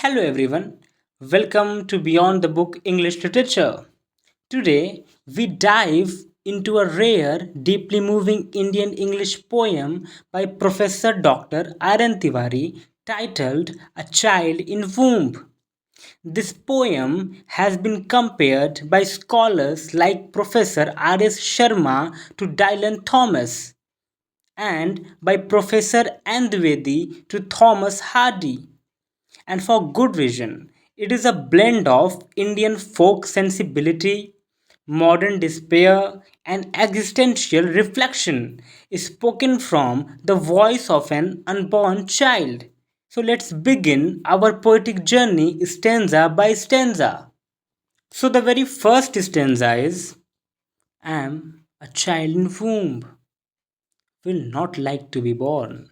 Hello everyone, welcome to Beyond the Book English Literature. Today we dive into a rare, deeply moving Indian English poem by Professor Dr. Iron Tiwari titled A Child in Womb. This poem has been compared by scholars like Professor R.S. Sharma to Dylan Thomas and by Professor Andvedi to Thomas Hardy, and for good reason. It is a blend of Indian folk sensibility, modern despair, and existential reflection spoken from the voice of an unborn child. So let's begin our poetic journey stanza by stanza. So the very first stanza is am a child in womb, will not like to be born.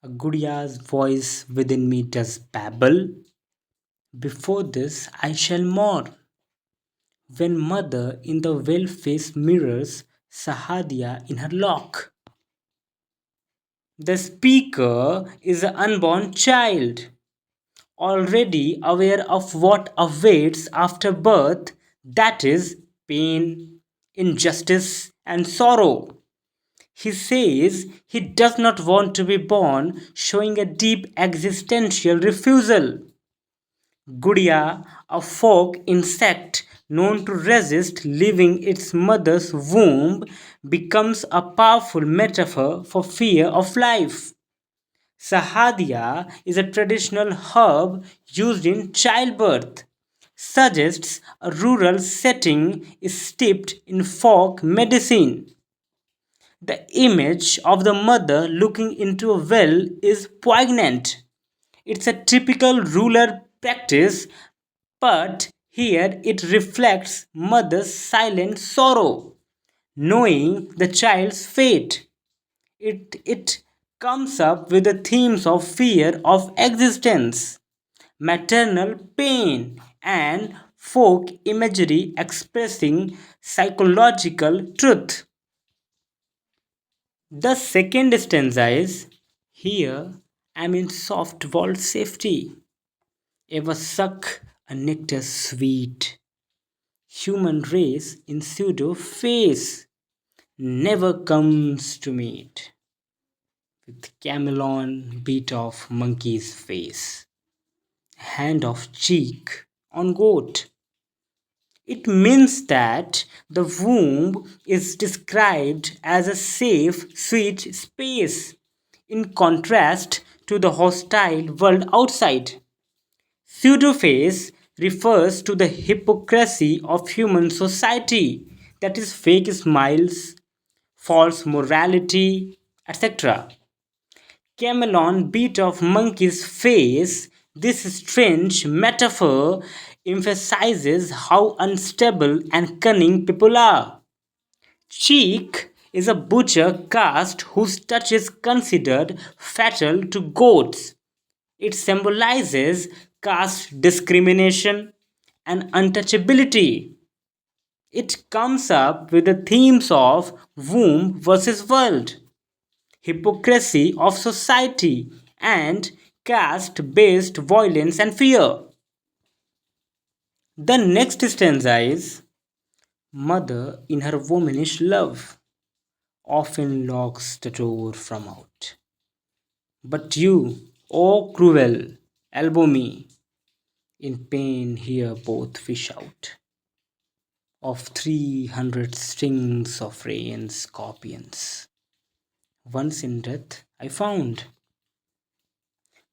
A gudya's voice within me does babble. Before this I shall mourn, when mother in the well faced mirrors Sahadia in her lock. The speaker is an unborn child, already aware of what awaits after birth, that is, pain, injustice, and sorrow. He says he does not want to be born, showing a deep existential refusal. Gudia, a folk insect known to resist leaving its mother's womb, becomes a powerful metaphor for fear of life. Sahadia is a traditional herb used in childbirth, suggests a rural setting is steeped in folk medicine. The image of the mother looking into a well is poignant. It's a typical rural practice, but here it reflects mother's silent sorrow, knowing the child's fate. It comes up with the themes of fear of existence, maternal pain, and folk imagery expressing psychological truth. The second stanza is here I'm in soft walled safety. Ever suck a nectar sweet. Human race in pseudo face never comes to meet. With camelon beat of monkey's face. Hand of cheek on goat. It means that the womb is described as a safe, sweet space, in contrast to the hostile world outside. Pseudophase refers to the hypocrisy of human society, that is, fake smiles, false morality, etc. Camelon beat of monkey's face, this strange metaphor emphasizes how unstable and cunning people are. Cheek is a butcher caste whose touch is considered fatal to goats. It symbolizes caste discrimination and untouchability. It comes up with the themes of womb versus world, hypocrisy of society, and caste based violence and fear. The next stanza is mother in her womanish love often locks the door from out. But you, O cruel, elbow me, in pain hear both we shout. Of 300 stings of rain scorpions, once in death I found.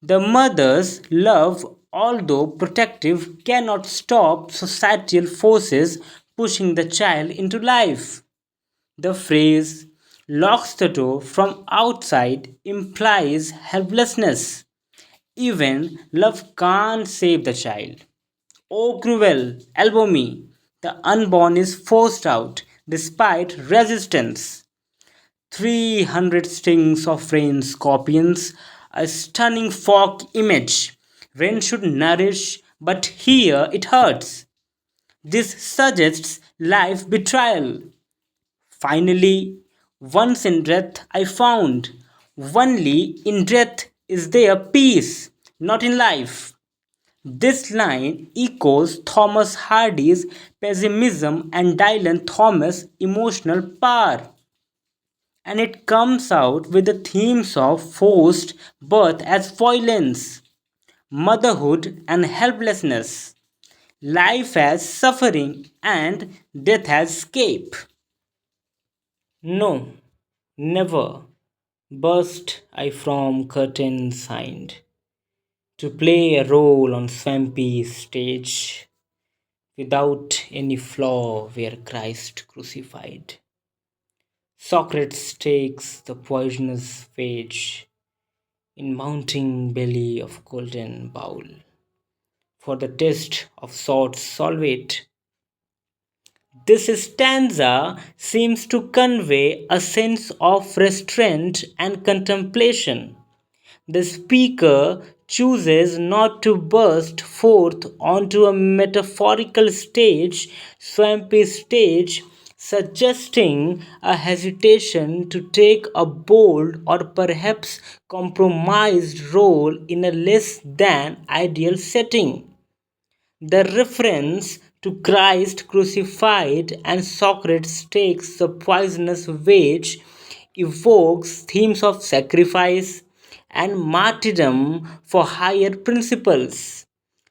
The mother's love, although protective, cannot stop societal forces pushing the child into life. The phrase locks the door from outside implies helplessness. Even love can't save the child. Oh, cruel, elbow me. The unborn is forced out despite resistance. 300 stings of rain scorpions, a stunning folk image. Rain should nourish, but here it hurts. This suggests life betrayal. Finally, once in death I found. Only in death is there peace, not in life. This line echoes Thomas Hardy's pessimism and Dylan Thomas' emotional power, and it comes out with the themes of forced birth as violence, motherhood and helplessness, life as suffering, and death as escape. No, never burst I from curtain signed to play a role on swampy stage without any flaw where Christ crucified. Socrates takes the poisonous phage in mounting belly of golden bowl. For the test of sorts solve it. This stanza seems to convey a sense of restraint and contemplation. The speaker chooses not to burst forth onto a metaphorical stage, swampy stage, suggesting a hesitation to take a bold or perhaps compromised role in a less than ideal setting. The reference to Christ crucified and Socrates takes the poisonous wage evokes themes of sacrifice and martyrdom for higher principles.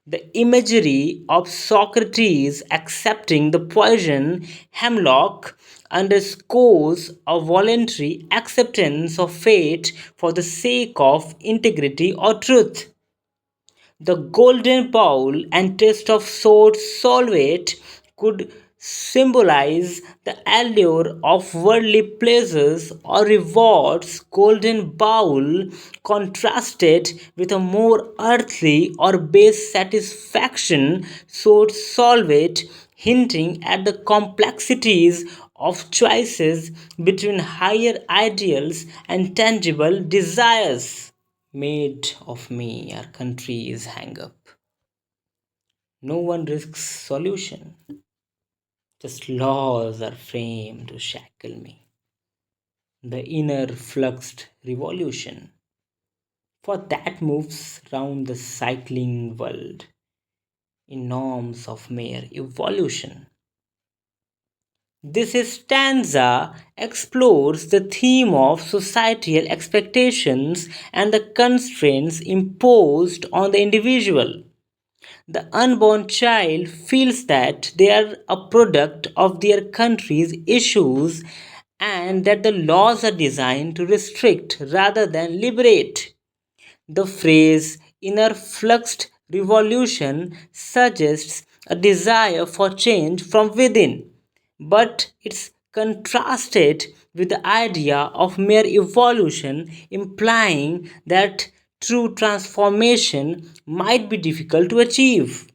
The imagery of Socrates accepting the poison hemlock underscores a voluntary acceptance of fate for the sake of integrity or truth. The golden bowl and taste of sword solvate could symbolize the allure of worldly pleasures or rewards. Golden bowl contrasted with a more earthly or base satisfaction. Sword solvate hinting at the complexities of choices between higher ideals and tangible desires. Made of me our country's hang up. No one risks solution. Just laws are framed to shackle me. The inner fluxed revolution. For that moves round the cycling world in norms of mere evolution. This stanza explores the theme of societal expectations and the constraints imposed on the individual. The unborn child feels that they are a product of their country's issues and that the laws are designed to restrict rather than liberate. The phrase inner fluxed revolution suggests a desire for change from within, but it's contrasted with the idea of mere evolution, implying that true transformation might be difficult to achieve.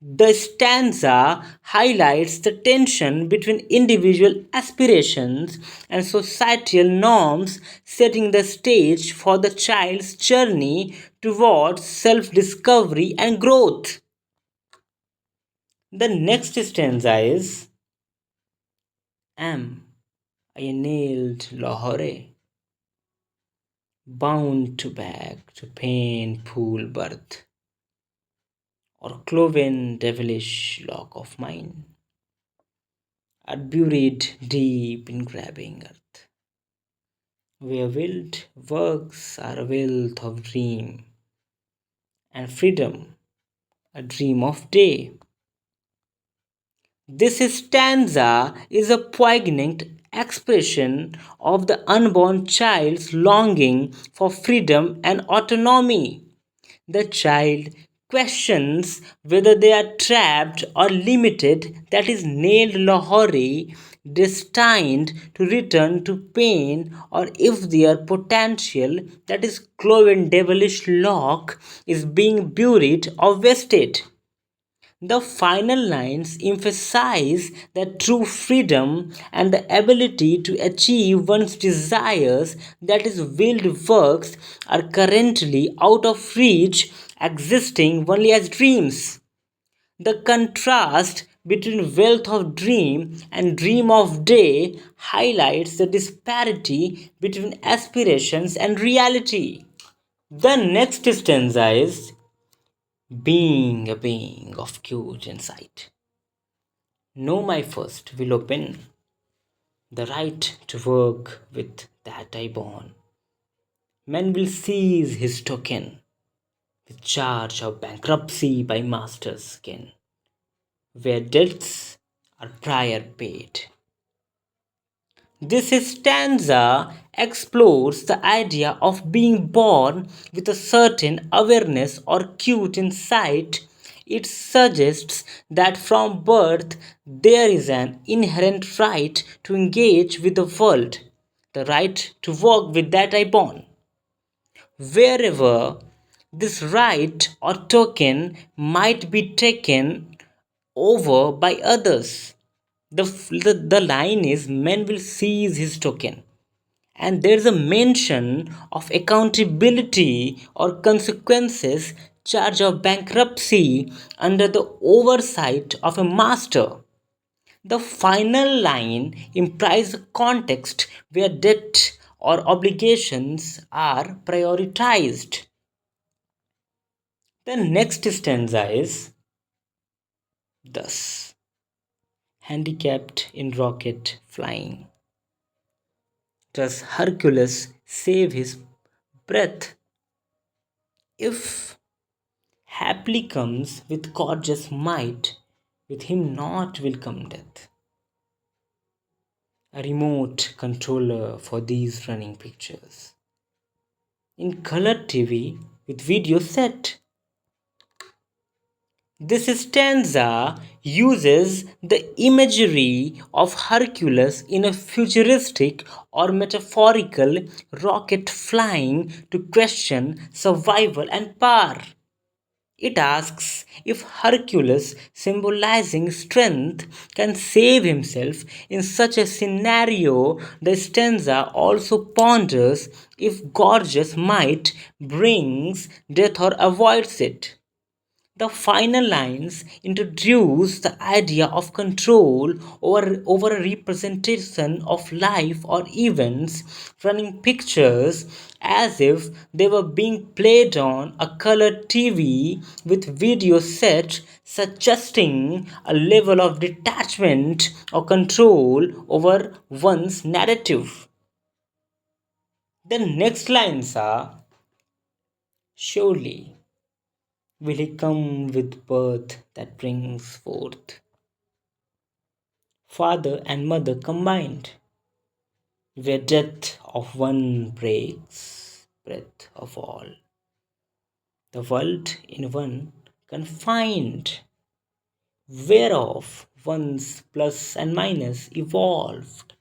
The stanza highlights the tension between individual aspirations and societal norms, setting the stage for the child's journey towards self discovery and growth. The next stanza is Am I nailed Lahore, bound to back to painful birth, or cloven devilish lock of mine, are buried deep in grabbing earth, where wild works are a wealth of dream, and freedom a dream of day. This stanza is a poignant expression of the unborn child's longing for freedom and autonomy. The child questions whether they are trapped or limited, that is, nailed Lahore, destined to return to pain, or if their potential, that is, cloven devilish lock, is being buried or wasted. The final lines emphasize that true freedom and the ability to achieve one's desires, that is, willed works, are currently out of reach, existing only as dreams. The contrast between wealth of dream and dream of day highlights the disparity between aspirations and reality. The next stanza is being a being of cute insight. Know my first will open the right to work with that I born. Man will seize his token with charge of bankruptcy by master's skin, where debts are prior paid. This stanza explores the idea of being born with a certain awareness or cute insight. It suggests that from birth there is an inherent right to engage with the world, the right to walk with that I born. Wherever this right or token might be taken over by others. The line is men will seize his token. And there's a mention of accountability or consequences, charge of bankruptcy under the oversight of a master. The final line implies a context where debt or obligations are prioritized. The next stanza is thus handicapped in rocket flying. Does Hercules save his breath? If haply comes with gorgeous might, with him not will come death. A remote controller for these running pictures. In color TV with video set. This stanza uses the imagery of Hercules in a futuristic or metaphorical rocket flying to question survival and power. It asks if Hercules, symbolizing strength, can save himself in such a scenario. The stanza also ponders if gorgeous might brings death or avoids it. The final lines introduce the idea of control over a representation of life or events, running pictures as if they were being played on a colored TV with video set, suggesting a level of detachment or control over one's narrative. The next lines are surely will he come with birth that brings forth father and mother combined, where death of one breaks breath of all, the world in one confined, whereof one's plus and minus evolved,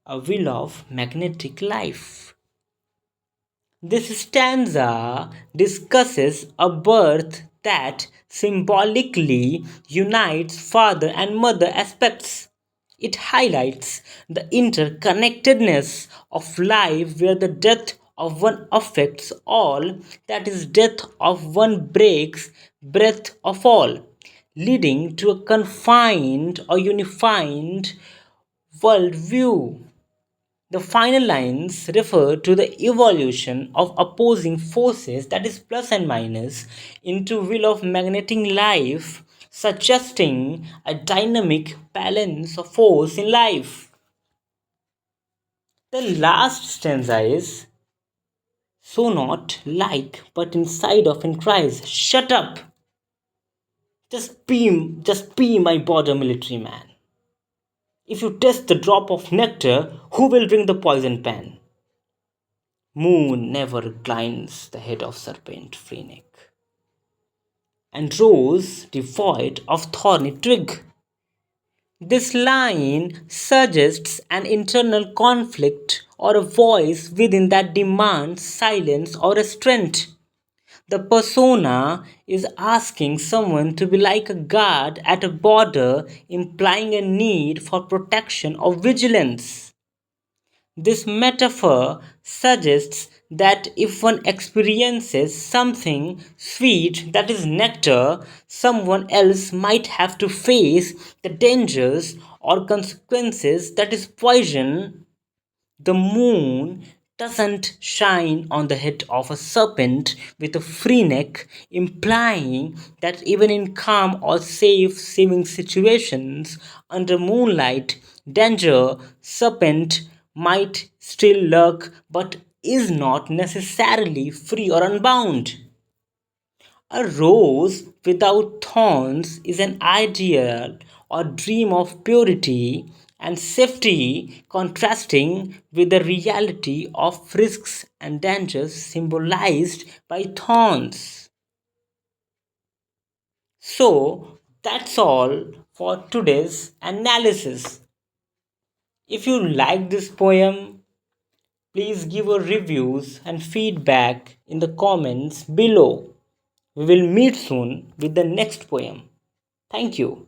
a will of magnetic life. This stanza discusses a birth that symbolically unites father and mother aspects. It highlights the interconnectedness of life where the death of one affects all, that is, death of one breaks breath of all, leading to a confined or unified worldview. The final lines refer to the evolution of opposing forces, that is, plus and minus, into will of magnetic life, suggesting a dynamic balance of force in life. The last stanza is so not like but inside of and cries, shut up! Just be my border military man. If you test the drop of nectar, who will bring the poison pan? Moon never inclines the head of serpent free neck, and rose devoid of thorny twig. This line suggests an internal conflict or a voice within that demands silence or restraint. The persona is asking someone to be like a guard at a border, implying a need for protection or vigilance. This metaphor suggests that if one experiences something sweet, that is nectar, someone else might have to face the dangers or consequences, that is poison. The moon doesn't shine on the head of a serpent with a free neck, implying that even in calm or safe swimming situations under moonlight, danger serpent might still lurk but is not necessarily free or unbound. A rose without thorns is an ideal or dream of purity and safety, contrasting with the reality of risks and dangers symbolized by thorns. So, that's all for today's analysis. If you like this poem, please give your reviews and feedback in the comments below. We will meet soon with the next poem. Thank you.